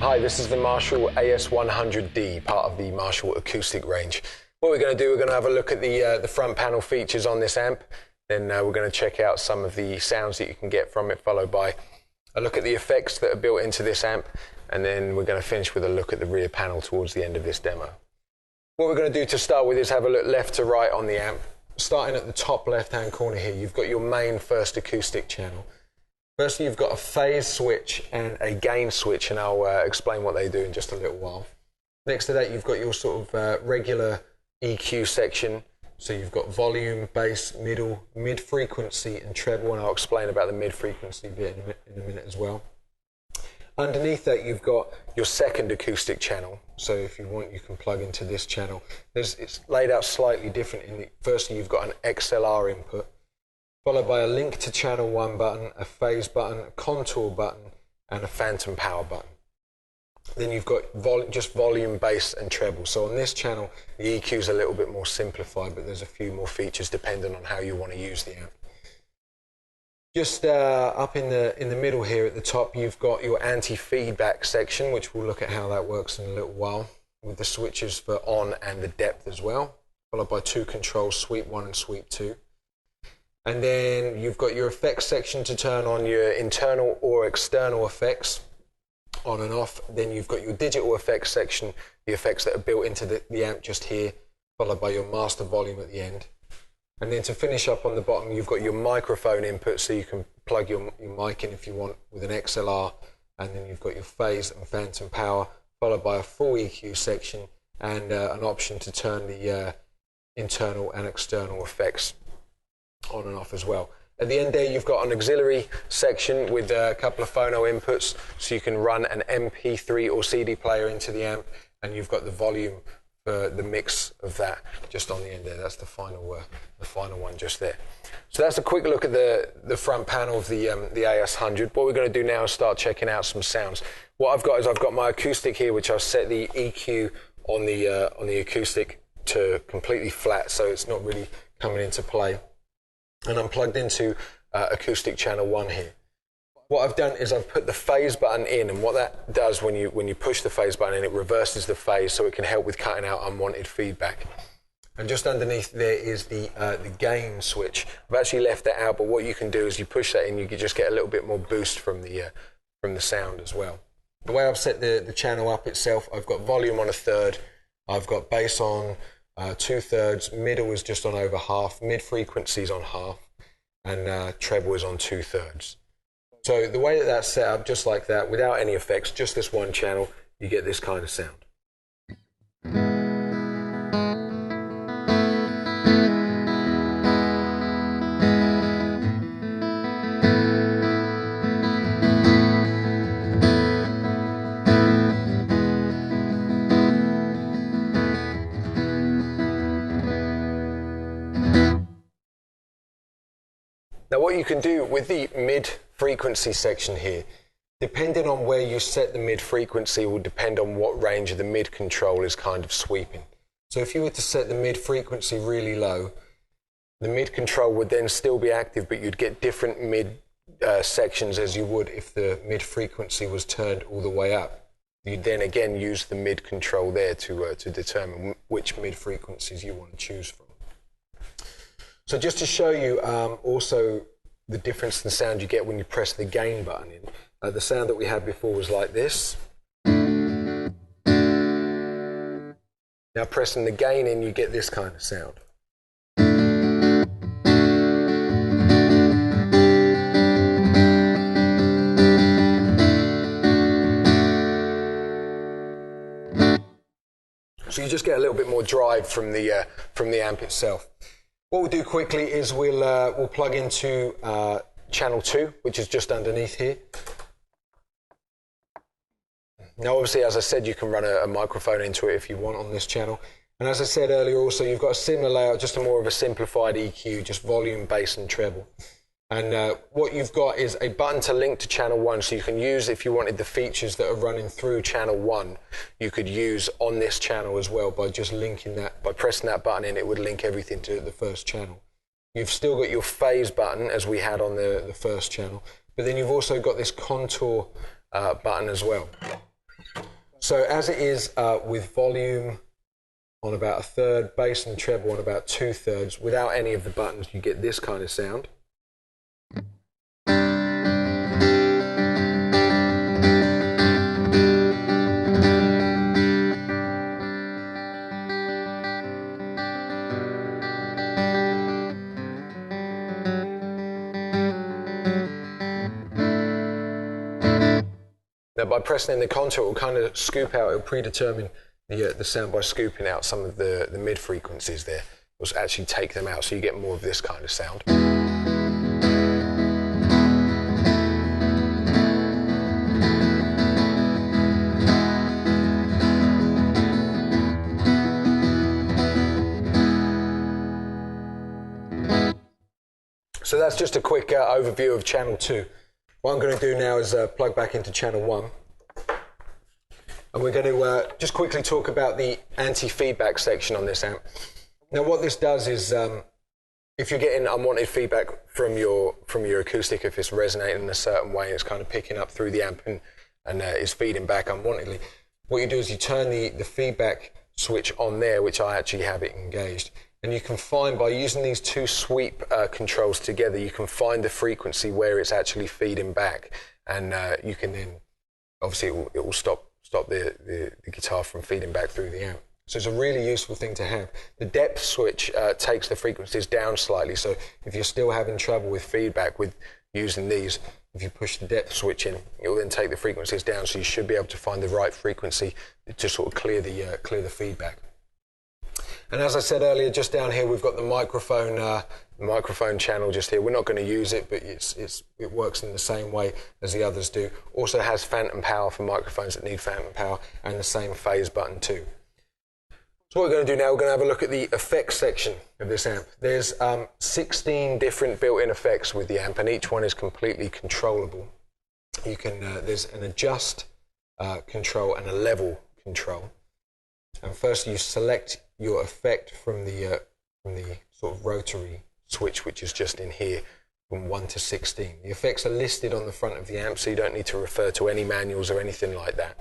Hi, this is the Marshall AS100D, part of the Marshall Acoustic range. What we're going to do, we're going to have a look at the front panel features on this amp. Then we're going to check out some of the sounds that you can get from it, followed by a look at the effects that are built into this amp. And then we're going to finish with a look at the rear panel towards the end of this demo. What we're going to do to start with is have a look left to right on the amp. Starting at the top left-hand corner here, you've got your main first acoustic channel. Firstly, you've got a phase switch and a gain switch, and I'll explain what they do in just a little while. Next to that, you've got your sort of regular EQ section. So you've got volume, bass, middle, mid-frequency and treble, and I'll explain about the mid-frequency bit in a minute as well. Underneath that, you've got your second acoustic channel. So if you want, you can plug into this channel. It's laid out slightly different. Firstly, you've got an XLR input, followed by a link to channel 1 button, a phase button, a contour button, and a phantom power button. Then you've got just volume, bass, and treble. So on this channel, the EQ is a little bit more simplified, but there's a few more features depending on how you want to use the amp. Just up in the middle here at the top, you've got your anti-feedback section, which we'll look at how that works in a little while, with the switches for on and the depth as well, followed by two controls, sweep 1 and sweep 2. And then you've got your effects section to turn on your internal or external effects, on and off. Then you've got your digital effects section, the effects that are built into the amp just here, followed by your master volume at the end. And then to finish up on the bottom, you've got your microphone input, so you can plug your mic in if you want with an XLR. And then you've got your phase and phantom power, followed by a full EQ section and an option to turn the internal and external effects on and off as well. At the end there, you've got an auxiliary section with a couple of phono inputs, so you can run an MP3 or CD player into the amp, and you've got the volume for the mix of that just on the end there. That's the final one just there. So that's a quick look at the front panel of the AS100. What we're going to do now is start checking out some sounds. What I've got is I've got my acoustic here, which I've set the EQ on the acoustic to completely flat, so it's not really coming into play. And I'm plugged into acoustic channel 1 here. What I've done is I've put the phase button in, and what that does when you push the phase button in, it reverses the phase, so it can help with cutting out unwanted feedback. And just underneath there is the gain switch. I've actually left that out, but what you can do is you push that in, you can just get a little bit more boost from the sound as well. The way I've set the channel up itself, I've got volume on 1/3, I've got bass on 2/3, middle is just on over half, mid frequency is on half, and treble is on 2/3. So the way that's set up, just like that, without any effects, just this one channel, you get this kind of sound. Now what you can do with the mid-frequency section here, depending on where you set the mid-frequency will depend on what range of the mid-control is kind of sweeping. So if you were to set the mid-frequency really low, the mid-control would then still be active, but you'd get different mid sections as you would if the mid-frequency was turned all the way up. You'd then again use the mid-control there to determine which mid-frequencies you want to choose from. So just to show you also the difference in sound you get when you press the gain button in. The sound that we had before was like this. Now pressing the gain in, you get this kind of sound. So you just get a little bit more drive from the amp itself. What we'll do quickly is we'll plug into channel 2, which is just underneath here. Now obviously, as I said, you can run a microphone into it if you want on this channel. And as I said earlier also, you've got a similar layout, just a more of a simplified EQ, just volume, bass and treble. And what you've got is a button to link to channel 1, so you can use, if you wanted the features that are running through channel 1, you could use on this channel as well by just linking that, by pressing that button in, it would link everything to the first channel. You've still got your phase button as we had on the first channel, but then you've also got this contour button as well. So as it is with volume on about 1/3, bass and treble on about 2/3, without any of the buttons, you get this kind of sound. Now, by pressing in the contour, it will kind of scoop out, it will predetermine the sound by scooping out some of the mid frequencies there. It will actually take them out, so you get more of this kind of sound. So that's just a quick overview of channel 2. What I'm going to do now is plug back into channel 1. And we're going to just quickly talk about the anti-feedback section on this amp. Now what this does is, if you're getting unwanted feedback from your acoustic, if it's resonating in a certain way, it's kind of picking up through the amp and is feeding back unwantedly, what you do is you turn the feedback switch on there, which I actually have it engaged. And you can find, by using these two sweep controls together, you can find the frequency where it's actually feeding back. And you can then, obviously it will stop the guitar from feeding back through the amp. So it's a really useful thing to have. The depth switch takes the frequencies down slightly. So if you're still having trouble with feedback with using these, if you push the depth switch in, it will then take the frequencies down. So you should be able to find the right frequency to sort of clear the feedback. And as I said earlier, just down here we've got the microphone channel just here. We're not going to use it, but it works in the same way as the others do. Also has phantom power for microphones that need phantom power, and the same phase button too. So what we're going to do now, we're going to have a look at the effects section of this amp. There's 16 different built-in effects with the amp, and each one is completely controllable. You can there's an adjust control and a level control. And first you select your effect from the sort of rotary switch, which is just in here, from 1 to 16. The effects are listed on the front of the amp, so you don't need to refer to any manuals or anything like that.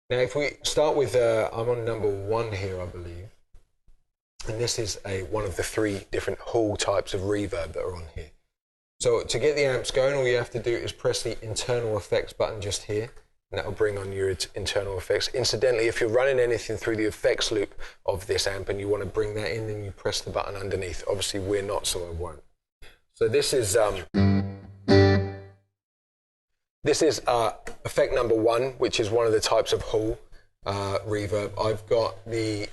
Now if we start with, I'm on number 1 here, I believe, and this is one of the 3 different hall types of reverb that are on here. So to get the amps going, all you have to do is press the internal effects button just here, and that will bring on your internal effects. Incidentally, if you're running anything through the effects loop of this amp and you want to bring that in, then you press the button underneath. Obviously we're not, so I won't. So this is effect number 1, which is one of the types of hall reverb. I've got the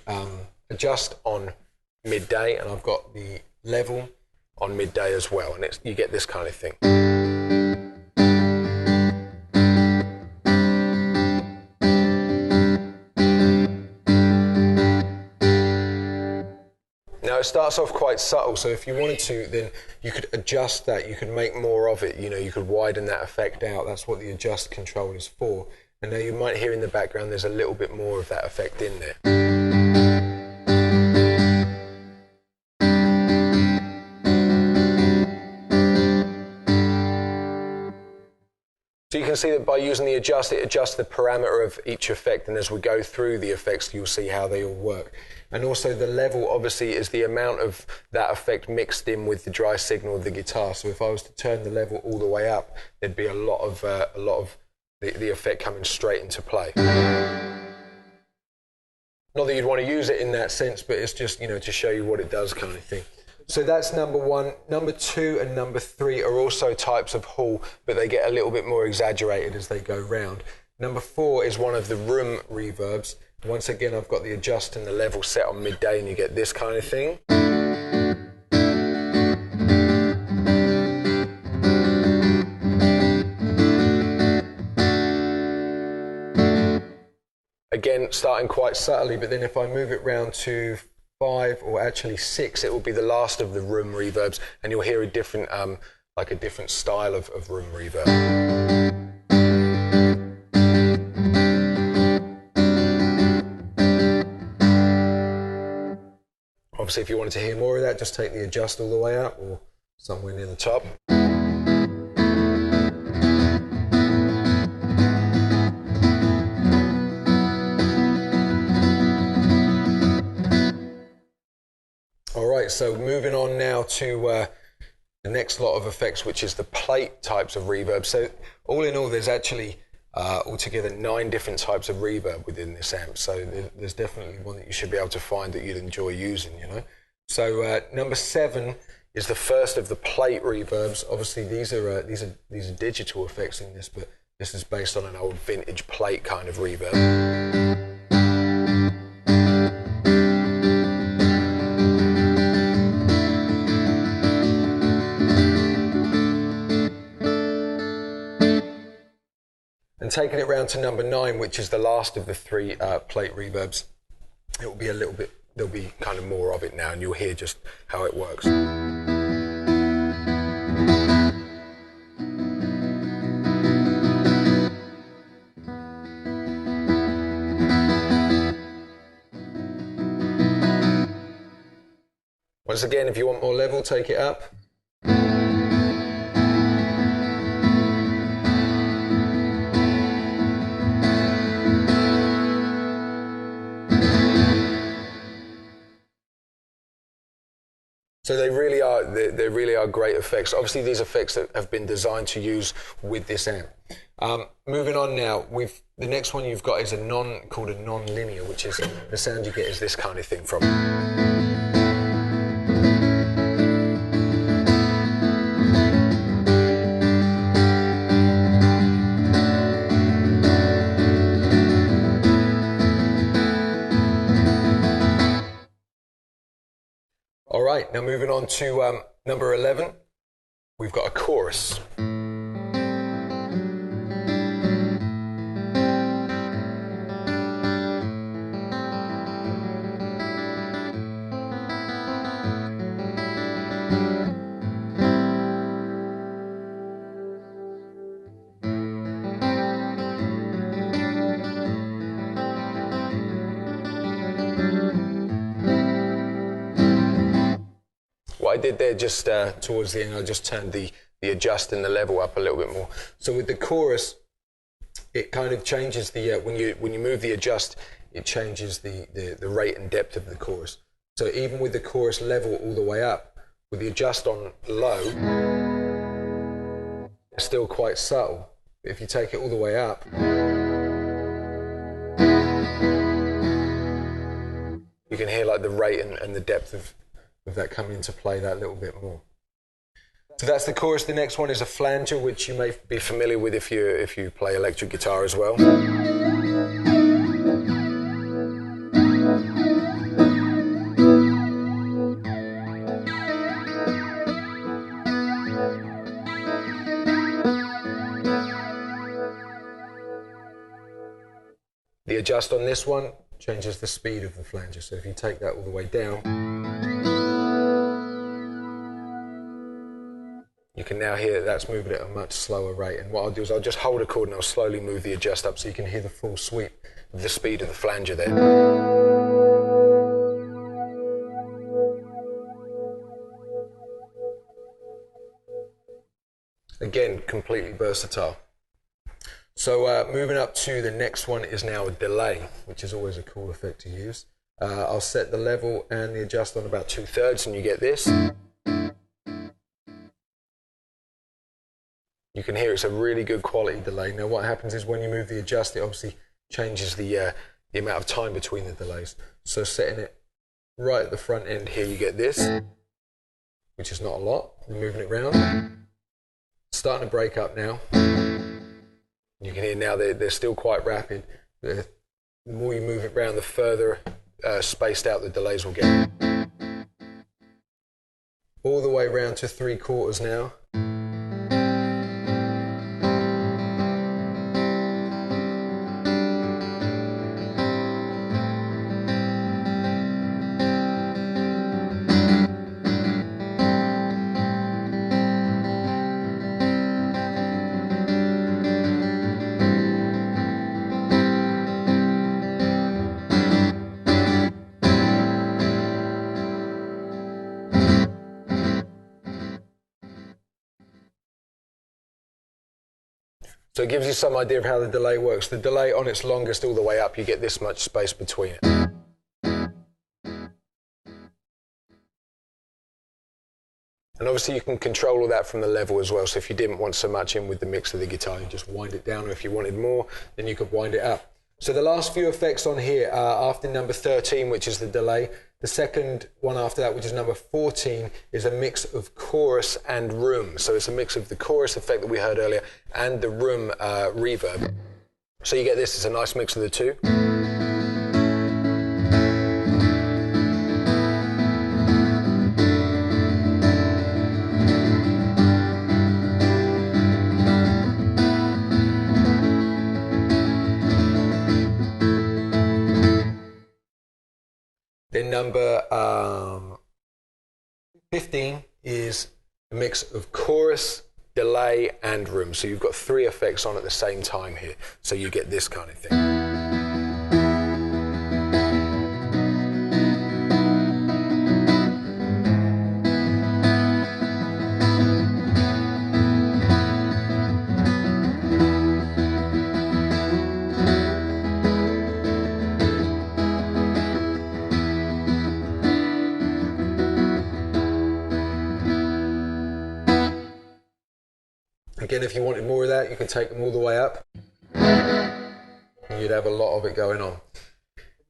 adjust on midday, and I've got the level on midday as well, and you get this kind of thing. Now it starts off quite subtle, so if you wanted to, then you could adjust that, you could make more of it, you could widen that effect out. That's what the adjust control is for. And now you might hear in the background there's a little bit more of that effect in there. So you can see that by using the adjust, it adjusts the parameter of each effect, and as we go through the effects, you'll see how they all work. And also the level, obviously, is the amount of that effect mixed in with the dry signal of the guitar. So if I was to turn the level all the way up, there'd be a lot of the effect coming straight into play. Not that you'd want to use it in that sense, but it's just, to show you what it does kind of thing. So that's number 1. Number 2 and number 3 are also types of hall, but they get a little bit more exaggerated as they go round. Number 4 is one of the room reverbs. Once again, I've got the adjust and the level set on midday, and you get this kind of thing. Again, starting quite subtly, but then if I move it round to 5, or actually 6, it will be the last of the room reverbs, and you'll hear a different, like a different style of room reverb. Obviously, if you wanted to hear more of that, just take the adjust all the way up, or somewhere near the top. right, so moving on now to the next lot of effects, which is the plate types of reverb. So all in all, there's actually altogether 9 different types of reverb within this amp. So there's definitely one that you should be able to find that you'd enjoy using, you know. So number 7 is the first of the plate reverbs. Obviously, these are digital effects in this, but this is based on an old vintage plate kind of reverb. And taking it round to number 9, which is the last of the 3 plate reverbs, it will be a little bit, there'll be kind of more of it now, and you'll hear just how it works. Once again, if you want more level, take it up. So they really are great effects. Obviously, these effects that have been designed to use with this amp. Moving on now, the next one you've got is called a non-linear, which is the sound you get is this kind of thing from. All right, now moving on to number 11, we've got a chorus. What I did there just towards the end, I just turned the adjust and the level up a little bit more. So with the chorus, it kind of changes the when you move the adjust, it changes the rate and depth of the chorus. So even with the chorus level all the way up, with the adjust on low, it's still quite subtle. But if you take it all the way up, you can hear like the rate and the depth of that come into play that little bit more. So that's the chorus. The next one is a flanger, which you may be familiar with if you play electric guitar as well. The adjust on this one changes the speed of the flanger. So if you take that all the way down, you can now hear that's moving at a much slower rate. And what I'll do is I'll just hold a chord and I'll slowly move the adjust up so you can hear the full sweep of the speed of the flanger there. Again, completely versatile. So moving up to the next one is now a delay, which is always a cool effect to use. I'll set the level and the adjust on about 2/3 and you get this. You can hear it's a really good quality delay. Now what happens is when you move the adjust, it obviously changes the amount of time between the delays. So setting it right at the front end here, you get this, which is not a lot. You're moving it round. It's starting to break up now. You can hear now they're still quite rapid. The more you move it round, the further spaced out the delays will get. All the way round to 3/4 now. So it gives you some idea of how the delay works. The delay on its longest all the way up, you get this much space between it. And obviously you can control all that from the level as well. So if you didn't want so much in with the mix of the guitar, you just wind it down, or if you wanted more, then you could wind it up. So the last few effects on here are after number 13, which is the delay. The second one after that, which is number 14, is a mix of chorus and room. So it's a mix of the chorus effect that we heard earlier and the room reverb. So you get this, it's a nice mix of the two. Then number 15 is a mix of chorus, delay and room. So you've got 3 effects on at the same time here. So you get this kind of thing. Again, if you wanted more of that, you can take them all the way up. And you'd have a lot of it going on.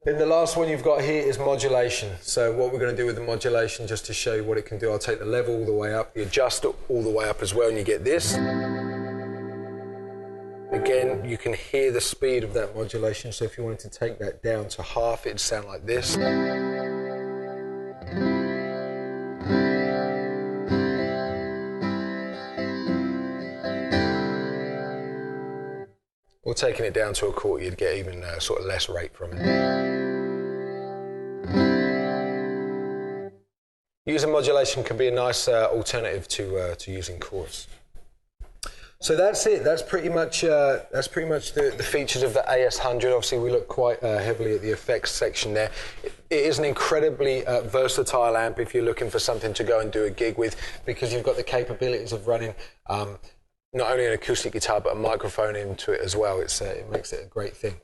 Then the last one you've got here is modulation. So what we're going to do with the modulation, just to show you what it can do, I'll take the level all the way up, the adjust all the way up as well, and you get this. Again, you can hear the speed of that modulation. So if you wanted to take that down to half, it'd sound like this. Or taking it down to a quarter, you'd get even sort of less rate from it. Using modulation can be a nice alternative to using chorus. So that's it. That's pretty much the features of the AS100. Obviously, we look quite heavily at the effects section there. It is an incredibly versatile amp if you're looking for something to go and do a gig with, because you've got the capabilities of running not only an acoustic guitar but a microphone into it as well. It makes it a great thing.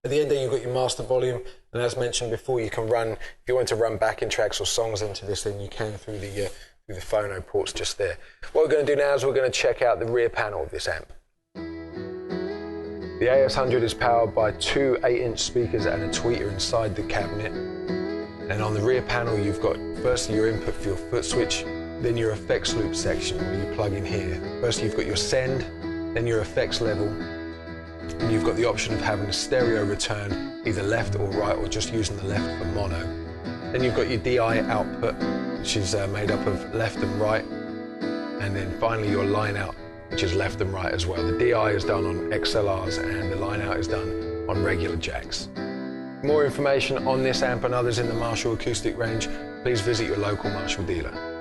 At the end there, you've got your master volume, and as mentioned before, you can run, if you want to run backing tracks or songs into this, then you can through the phono ports just there. What we're going to do now is we're going to check out the rear panel of this amp. The AS100 is powered by 2 8-inch speakers and a tweeter inside the cabinet. And on the rear panel, you've got firstly your input for your foot switch, then your effects loop section where you plug in here. First you've got your send, then your effects level, and you've got the option of having a stereo return, either left or right, or just using the left for mono. Then you've got your DI output, which is made up of left and right, and then finally your line out, which is left and right as well. The DI is done on XLRs and the line out is done on regular jacks. For more information on this amp and others in the Marshall acoustic range, please visit your local Marshall dealer.